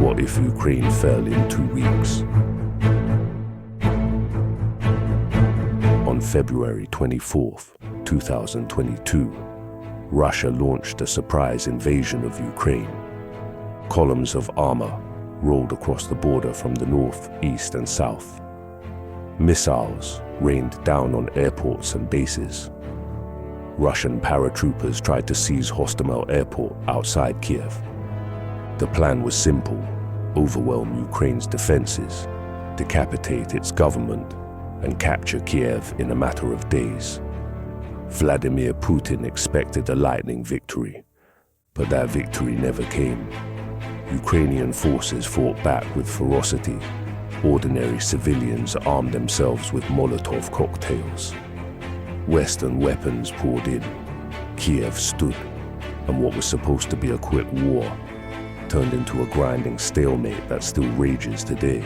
What if Ukraine fell in 2 weeks? On February 24th, 2022, Russia launched a surprise invasion of Ukraine. Columns of armor rolled across the border from the north, east, and south. Missiles rained down on airports and bases. Russian paratroopers tried to seize Hostomel Airport outside Kiev. The plan was simple: overwhelm Ukraine's defenses, decapitate its government, and capture Kiev in a matter of days. Vladimir Putin expected a lightning victory, but that victory never came. Ukrainian forces fought back with ferocity. Ordinary civilians armed themselves with Molotov cocktails. Western weapons poured in. Kiev stood, and what was supposed to be a quick war turned into a grinding stalemate that still rages today.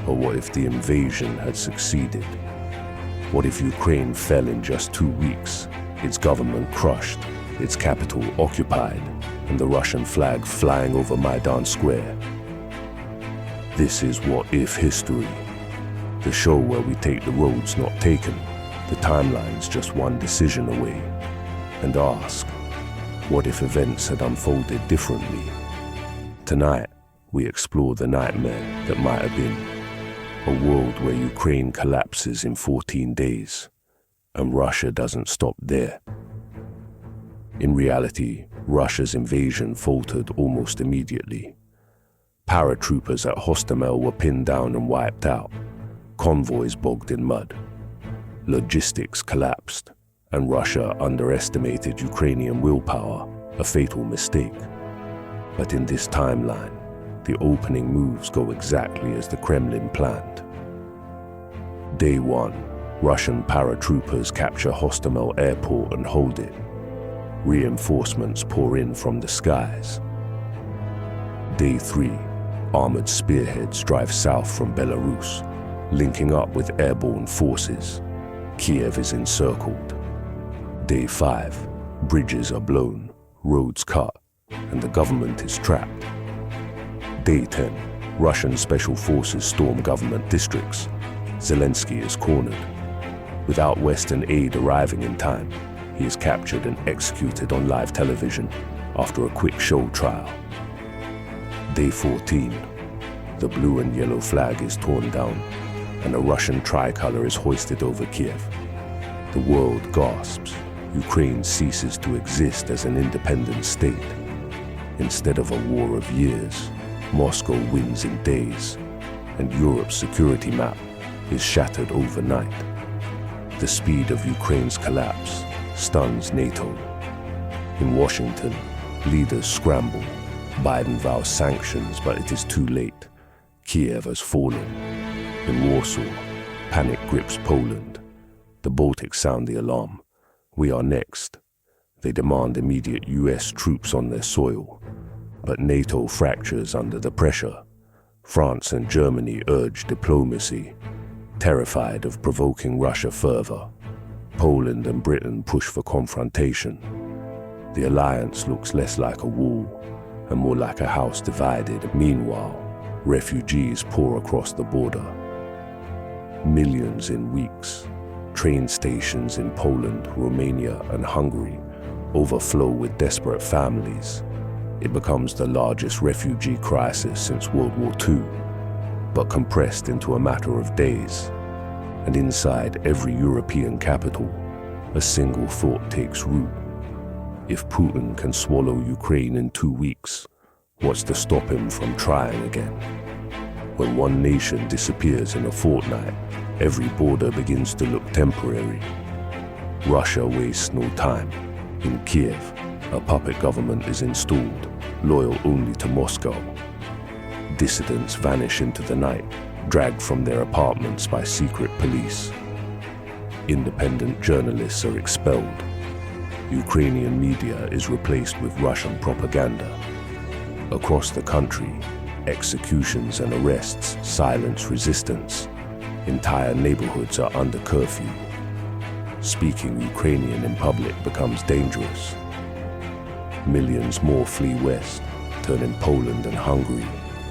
But what if the invasion had succeeded? What if Ukraine fell in just 2 weeks, its government crushed, its capital occupied, and the Russian flag flying over Maidan Square? This is What If History, the show where we take the roads not taken, the timelines just one decision away, and ask, what if events had unfolded differently? Tonight, we explore the nightmare that might have been. A world where Ukraine collapses in 14 days, and Russia doesn't stop there. In reality, Russia's invasion faltered almost immediately. Paratroopers at Hostomel were pinned down and wiped out, convoys bogged in mud. Logistics collapsed, and Russia underestimated Ukrainian willpower, a fatal mistake. But in this timeline, the opening moves go exactly as the Kremlin planned. Day 1, Russian paratroopers capture Hostomel Airport and hold it. Reinforcements pour in from the skies. Day 3, armored spearheads drive south from Belarus, linking up with airborne forces. Kiev is encircled. Day 5, bridges are blown, roads cut, and the government is trapped. Day 10, Russian special forces storm government districts. Zelensky is cornered. Without Western aid arriving in time, he is captured and executed on live television after a quick show trial. Day 14, the blue and yellow flag is torn down, and a Russian tricolor is hoisted over Kiev. The world gasps. Ukraine ceases to exist as an independent state. Instead of a war of years, Moscow wins in days, and Europe's security map is shattered overnight. The speed of Ukraine's collapse stuns NATO. In Washington, leaders scramble. Biden vows sanctions, but it is too late. Kiev has fallen. In Warsaw, panic grips Poland. The Baltics sound the alarm. We are next. They demand immediate US troops on their soil. But NATO fractures under the pressure. France and Germany urge diplomacy, terrified of provoking Russia further. Poland and Britain push for confrontation. The alliance looks less like a wall and more like a house divided. Meanwhile, refugees pour across the border. Millions in weeks. Train stations in Poland, Romania, and Hungary overflow with desperate families. It becomes the largest refugee crisis since World War II, but compressed into a matter of days. And inside every European capital, a single thought takes root. If Putin can swallow Ukraine in 2 weeks, what's to stop him from trying again? When one nation disappears in a fortnight, every border begins to look temporary. Russia wastes no time. In Kiev, a puppet government is installed, loyal only to Moscow. Dissidents vanish into the night, dragged from their apartments by secret police. Independent journalists are expelled. Ukrainian media is replaced with Russian propaganda. Across the country, executions and arrests silence resistance. Entire neighborhoods are under curfew. Speaking Ukrainian in public becomes dangerous. Millions more flee west, turning Poland and Hungary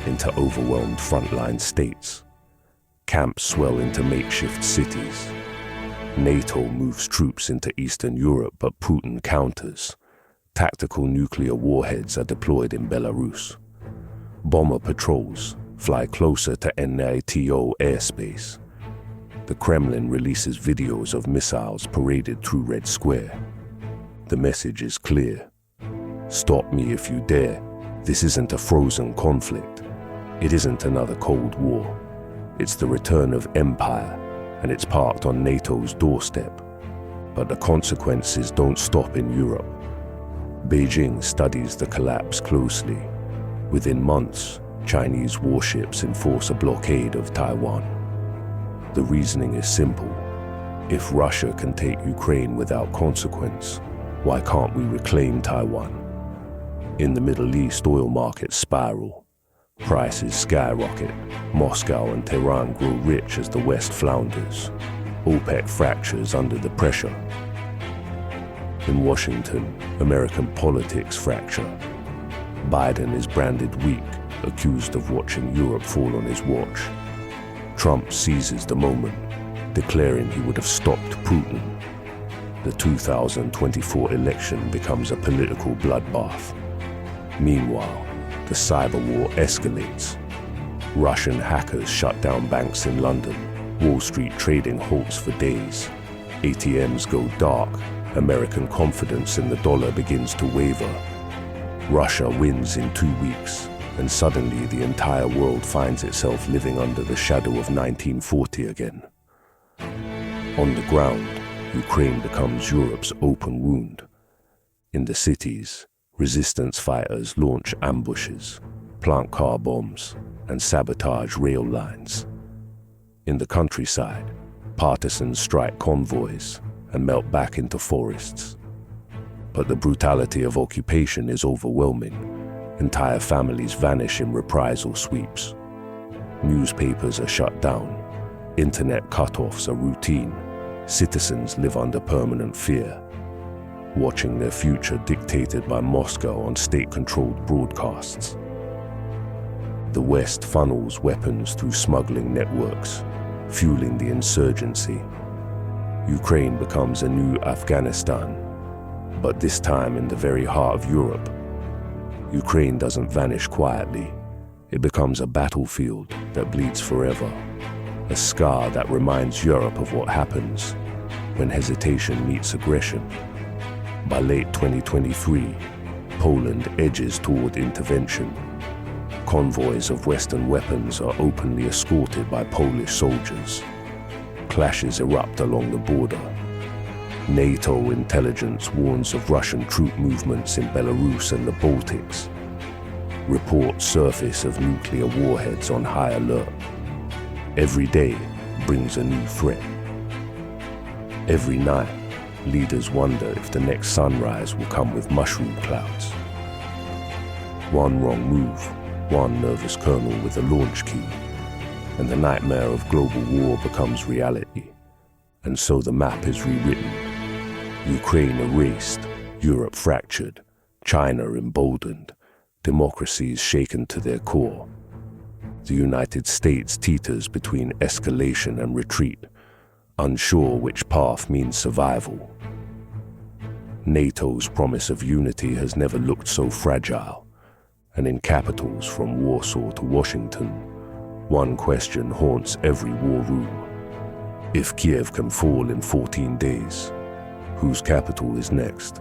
into overwhelmed frontline states. Camps swell into makeshift cities. NATO moves troops into Eastern Europe, but Putin counters. Tactical nuclear warheads are deployed in Belarus. Bomber patrols fly closer to NATO airspace. The Kremlin releases videos of missiles paraded through Red Square. The message is clear. Stop me if you dare. This isn't a frozen conflict. It isn't another Cold War. It's the return of empire, and it's parked on NATO's doorstep. But the consequences don't stop in Europe. Beijing studies the collapse closely. Within months, Chinese warships enforce a blockade of Taiwan. The reasoning is simple. If Russia can take Ukraine without consequence, why can't we reclaim Taiwan? In the Middle East, oil markets spiral. Prices skyrocket. Moscow and Tehran grow rich as the West flounders. OPEC fractures under the pressure. In Washington, American politics fracture. Biden is branded weak, accused of watching Europe fall on his watch. Trump seizes the moment, declaring he would have stopped Putin. The 2024 election becomes a political bloodbath. Meanwhile, the cyber war escalates. Russian hackers shut down banks in London. Wall Street trading halts for days. ATMs go dark. American confidence in the dollar begins to waver. Russia wins in 2 weeks, and suddenly the entire world finds itself living under the shadow of 1940 again. On the ground, Ukraine becomes Europe's open wound. In the cities, resistance fighters launch ambushes, plant car bombs, and sabotage rail lines. In the countryside, partisans strike convoys and melt back into forests. But the brutality of occupation is overwhelming. Entire families vanish in reprisal sweeps. Newspapers are shut down. Internet cutoffs are routine. Citizens live under permanent fear, watching their future dictated by Moscow on state-controlled broadcasts. The West funnels weapons through smuggling networks, fueling the insurgency. Ukraine becomes a new Afghanistan, but this time in the very heart of Europe. Ukraine doesn't vanish quietly. It becomes a battlefield that bleeds forever, a scar that reminds Europe of what happens when hesitation meets aggression. By late 2023, Poland edges toward intervention. Convoys of Western weapons are openly escorted by Polish soldiers. Clashes erupt along the border. NATO intelligence warns of Russian troop movements in Belarus and the Baltics. Reports surface of nuclear warheads on high alert. Every day brings a new threat. Every night, leaders wonder if the next sunrise will come with mushroom clouds. One wrong move, one nervous colonel with a launch key, and the nightmare of global war becomes reality. And so the map is rewritten. Ukraine erased, Europe fractured, China emboldened, democracies shaken to their core. The United States teeters between escalation and retreat, unsure which path means survival. NATO's promise of unity has never looked so fragile, and in capitals from Warsaw to Washington, one question haunts every war room. If Kiev can fall in 14 days, whose capital is next?